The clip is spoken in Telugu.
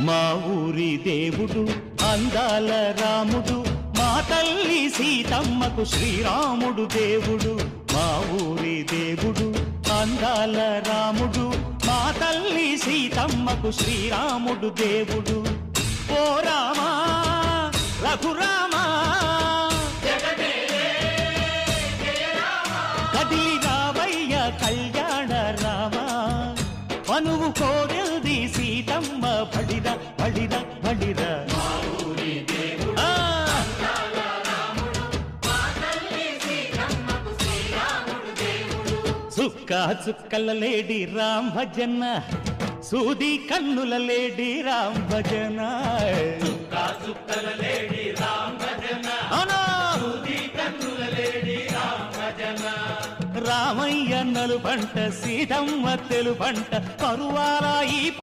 మా ఊరి దేవుడు అందాల రాముడు, మా తల్లి సీతమ్మకు శ్రీరాముడు దేవుడు. మా ఊరి దేవుడు అందాల రాముడు, మా తల్లి సీతమ్మకు శ్రీరాముడు దేవుడు. ఓ రామా రఘురామా కదిలి రావయ్య కళ్యాణ రామా, మనువు కోరెల్ది సీతమ్మ బడిర బడిర బడిర. చుక్క చుక్కల లేడి రామ్ భజన, సూది కన్నుల లేడి రామ్ భజన. చుక్కల లేడి రామ్ భజన, సూది కన్నుల లేడి రామ్ భజన. రామయ్య నలుపంట సీతమ్మ తెలుపంట, కరువాల ఈ